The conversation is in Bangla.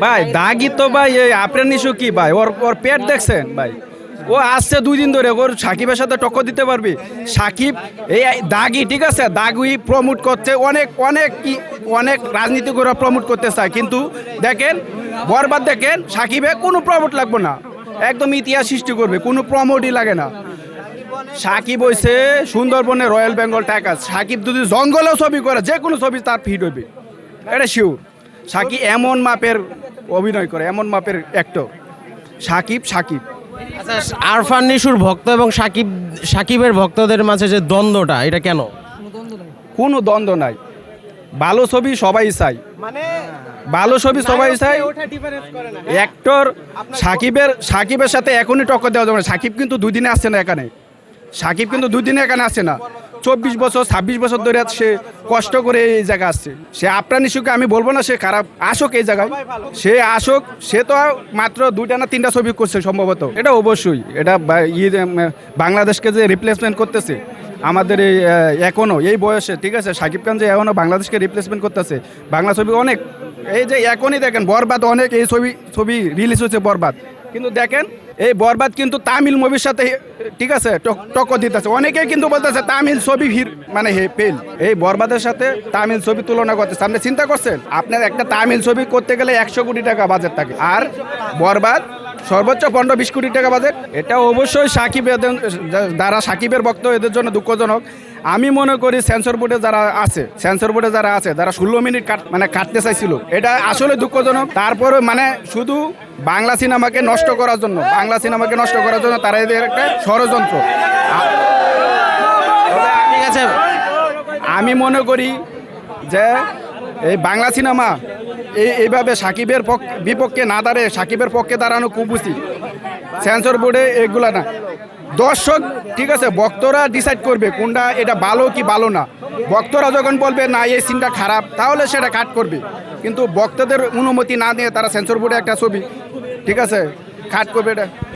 ভাই দাগি তো ভাই এই আপনার নিশু কি ভাই ওর ওর পেট দেখছেন ভাই ও আসছে 2 দিন ধরে ওর সাকিবের সাথে টক্কর দিতে পারবি সাকিব এই দাগি ঠিক আছে দাগি প্রমোট করছে অনেক অনেক কি অনেক রাজনীতি করে প্রমোট করতে চায় কিন্তু দেখেন বরবাদ দেখেন সাকিবে কোনো প্রমোট লাগবে না একদম ইতিহাস সৃষ্টি করবে কোনো প্রমোটই লাগে না সাকিব হইছে সুন্দরবনে রয়্যাল বেঙ্গল টাইগার সাকিব যদি জঙ্গলেও ছবি করে যে কোনো ছবি তার ফিট হইবে এটা শিওর সাকিব এমন মাপের অভিনয় করে এমন মাপের অ্যাক্টর সাকিব সাকিব আচ্ছা, আরফান নিশুর ভক্ত এবং সাকিবের ভক্তদের মাঝে যে দ্বন্দ্বটা এটা কেন? কোনো দ্বন্দ্ব নাই ভালো ছবি সবাই চাই ভালো ছবি সবাই চাই অ্যাক্টর সাকিবের সাথে এখনই টক্কর দেওয়া যাবে না সাকিব কিন্তু 2 দিনে আসছে না এখানে সাকিব কিন্তু 2 দিনে এখানে আসছে না 24 বছর 26 বছর ধরে সে কষ্ট করে এই জায়গায় আসছে সে আপনার নিশুকে আমি বলবো না সে খারাপ আসুক এই জায়গায় সে আসুক সে তো মাত্র 2টা না 3টা ছবি করছে সম্ভবত এটা অবশ্যই এটা বাংলাদেশকে যে রিপ্লেসমেন্ট করতেছে আমাদের এই এখনও এই বয়সে ঠিক আছে সাকিব খান যে এখনও বাংলাদেশকে রিপ্লেসমেন্ট করতেছে বাংলা ছবি অনেক এই যে এখনই দেখেন বরবাদ অনেক এই ছবি রিলিজ হয়েছে বরবাদ কিন্তু দেখেন এই বরবাদ কিন্তু তামিল মুভির সাথে ঠিক আছে টক্কর দিতেছে অনেকেই কিন্তু বলতেছে তামিল ছবি মানে ফেল এই বরবাদের সাথে তামিল ছবি তুলনা করতেছে আপনি চিন্তা করছেন আপনার একটা তামিল ছবি করতে গেলে 100 কোটি টাকা বাজেট থাকে আর বরবাদ সর্বোচ্চ 15-20 কোটি টাকা বাজেট এটা অবশ্যই সাকিব যারা সাকিবের ভক্ত এদের জন্য দুঃখজনক আমি মনে করি সেন্সর বোর্ডে যারা আছে যারা 16 মিনিট কাটতে চাইছিল এটা আসলে দুঃখজনক তারপরে মানে শুধু বাংলা সিনেমাকে নষ্ট করার জন্য তারা এদের একটা ষড়যন্ত্র ঠিক আছে, আমি মনে করি যে এই বাংলা সিনেমা এইভাবে সাকিবের বিপক্ষে না দাঁড়িয়ে সাকিবের পক্ষে দাঁড়ানো খুব উচিত সেন্সর বোর্ডে এগুলা না দর্শক ঠিক আছে ভক্তরা ডিসাইড করবে কোনটা এটা ভালো কি ভালো না ভক্তরা যখন বলবে না এই সিনটা খারাপ তাহলে সেটা কাট করবে কিন্তু ভক্তদের অনুমতি না দিয়ে তারা সেন্সর বোর্ডে একটা ছবি ঠিক আছে কাট করবে এটা